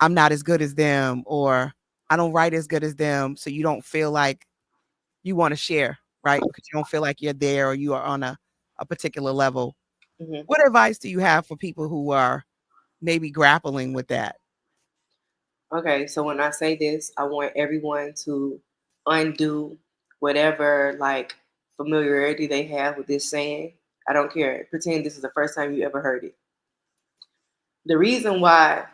I'm not as good as them, or I don't write as good as them. So you don't feel like you want to share, right? Because you don't feel like you're there or you are on a particular level. Mhm. What advice do you have for people who are maybe grappling with that? Okay, so when I say this, I want everyone to undo whatever like familiarity they have with this saying. I don't care. Pretend this is the first time you ever heard it. The reason why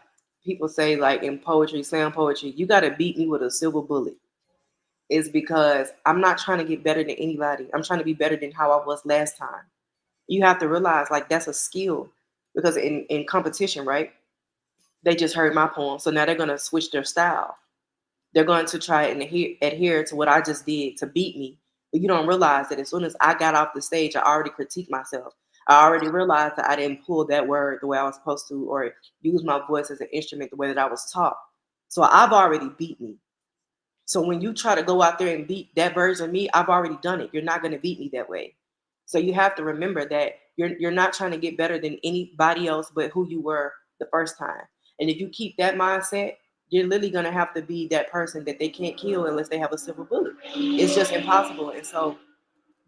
people say like in poetry, slam poetry, you got to beat me with a silver bullet is because I'm not trying to get better than anybody. I'm trying to be better than how I was last time. You have to realize like that's a skill because in competition, right? They just heard my poem, so now they're gonna switch their style. They're going to try and adhere to what I just did to beat me. But you don't realize that as soon as I got off the stage, I already critiqued myself. I already realized that I didn't pull that word the way I was supposed to or use my voice as an instrument the way that I was taught. So I've already beat me. So when you try to go out there and beat that version of me, I've already done it. You're not going to beat me that way. So you have to remember that you're not trying to get better than anybody else but who you were the first time. And if you keep that mindset, you're literally going to have to be that person that they can't kill unless they have a silver bullet. It's just impossible. And so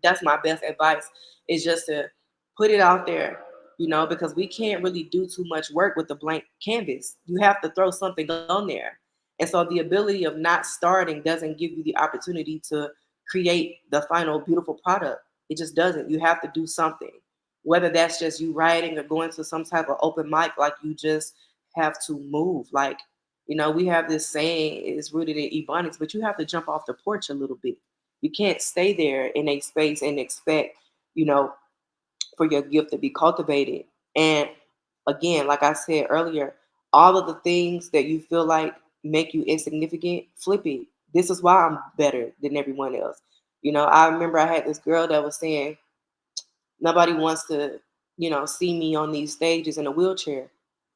that's my best advice is just to put it out there, because we can't really do too much work with the blank canvas. You have to throw something on there. And so the ability of not starting doesn't give you the opportunity to create the final beautiful product. It just doesn't. You have to do something. Whether that's just you writing or going to some type of open mic, like you just have to move. Like, we have this saying, it's rooted in ebonics, but you have to jump off the porch a little bit. You can't stay there in a space and expect, you know, for your gift to be cultivated. And again, like I said earlier, all of the things that you feel like make you insignificant, flip it. This is why I'm better than everyone else. I remember I had this girl that was saying, nobody wants to, see me on these stages in a wheelchair.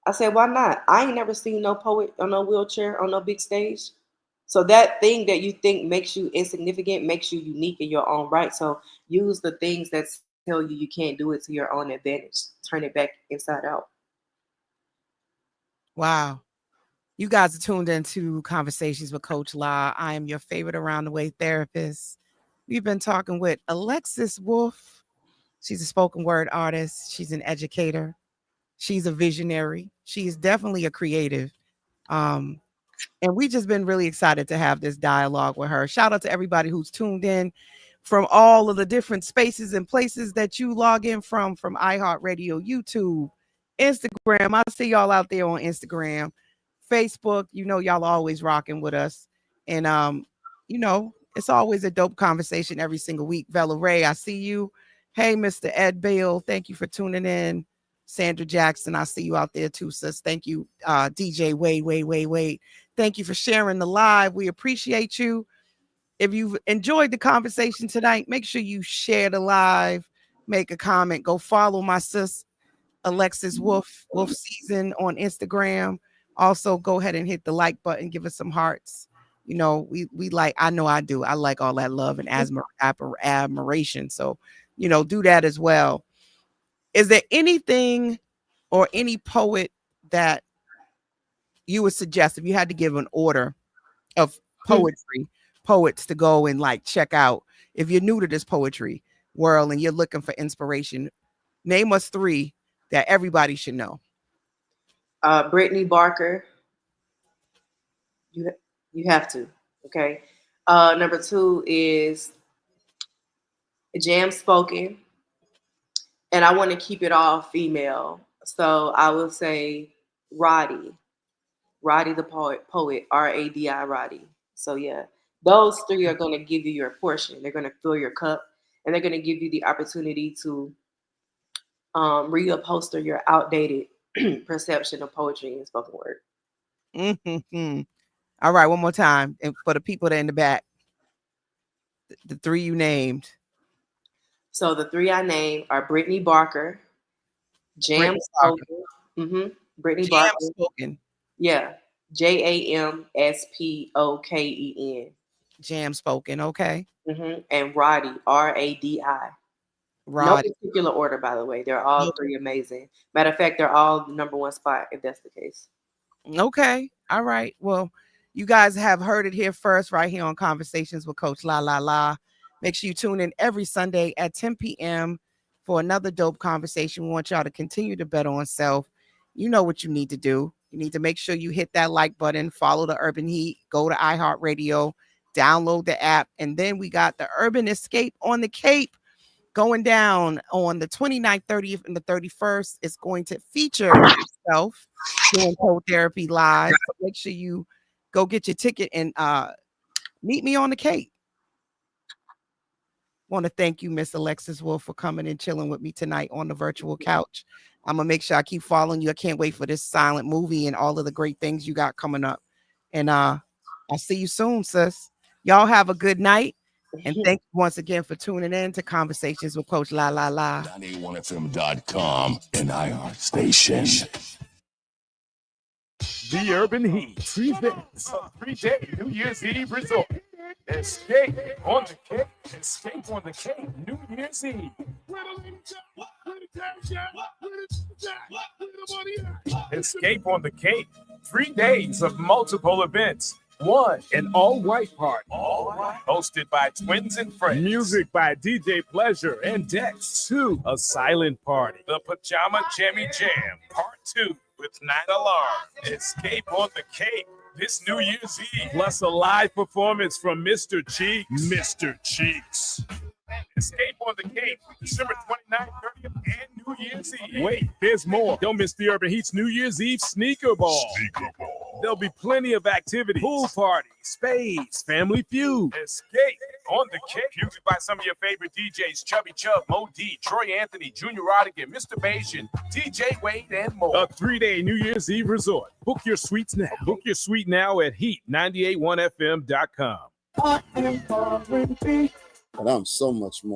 I said, why not? I ain't never seen no poet on no wheelchair on no big stage. So that thing that you think makes you insignificant makes you unique in your own right. So use the things that tell you you can't do it to your own advantage. Turn it back inside out. Wow. You guys are tuned into Conversations with Coach La. I am your favorite around the way therapist. We've been talking with Alexis Wolfe. She's a spoken word artist. She's an educator. She's a visionary. She is definitely a creative. Um, and we just been really excited to have this dialogue with her. Shout out to everybody who's tuned in from all of the different spaces and places that you log in from iHeartRadio, YouTube, Instagram. I see y'all out there on Instagram, Facebook. Y'all always rocking with us. And it's always a dope conversation every single week. Vela Ray, I see you. Hey, Mr. Ed Bale, thank you for tuning in. Sandra Jackson, I see you out there too, sis. Thank you, DJ Wait. Thank you for sharing the live. We appreciate you. If you've enjoyed the conversation tonight, make sure you share the live, make a comment, go follow my sis Alexis Wolfe Season on Instagram. Also, go ahead and hit the like button, give us some hearts. We like, I know I do. I like all that love and admiration. So, do that as well. Is there anything or any poet that you would suggest if you had to give an order of poets to go and like check out? If you're new to this poetry world and you're looking for inspiration, name us 3 that everybody should know. Brittany Barker, you you have to. Okay. Number 2 is Jam Spoken, and I want to keep it all female. So I will say Roddy. Roddy the poet, Radi Roddy. So yeah, those 3 are going to give you your portion. They're going to fill your cup, and they're going to give you the opportunity to reupholster your outdated perception of poetry and spoken word. Mm-hmm. All right, one more time, and for the people that are in the back. The three you named. So the three I named are Brittany Barker, Jam Spoken. Brittany Jam Barker. Spoken. Yeah. JAMSPOKEN. Jam Spoken. Okay. And Roddy, RADI. Roddy. No particular order, by the way. They're all three amazing. Matter of fact, they're all the number one spot, if that's the case. Okay. All right. Well, you guys have heard it here first, right here on Conversations with Coach La La La. Make sure you tune in every Sunday at 10 p.m. for another dope conversation. We want y'all to continue to bet on self. You know what you need to do. You need to make sure you hit that like button, follow the Urban Heat, go to iHeartRadio, download the app, and then we got the Urban Escape on the Cape going down on the 29th, 30th, and the 31st. It's going to feature yourself doing cold therapy live. So make sure you go get your ticket and meet me on the Cape. Want to thank you, Miss Alexis Wolfe, for coming and chilling with me tonight on the virtual couch. I'm going to make sure I keep following you. I can't wait for this silent movie and all of the great things you got coming up. And I'll see you soon, sis. Y'all have a good night. And thank you once again for tuning in to Conversations with Coach La La La. 981fm.com and iHeart Station. The Urban Heat presents a 3-day New Year's Eve resort. Escape on the Cape. Escape on the Cape New Year's Eve. Escape on the Cape. 3 days of multiple events. 1, an all-white party. Hosted by Twins and Friends. Music by DJ Pleasure and Dex. 2, a silent party. The Pajama Jammy Jam, Part 2, with Night Alarm. Escape on the Cape this New Year's Eve. Plus a live performance from Mr. Cheeks. Mr. Cheeks. Escape on the Cape, December 29th, 30th, and New Year's Eve. Wait, there's more. Don't miss the Urban Heat's New Year's Eve Sneaker Ball. There'll be plenty of activities. Pool party, spades, family feud. Escape on the Cape. Music by some of your favorite DJs, Chubby Chub, Mo D, Troy Anthony, Junior Rodigan, Mr. Bayesian, DJ Wade, and more. A 3-day New Year's Eve resort. Book your suites now. Book your suite now at heat981fm.com. But I'm so much more.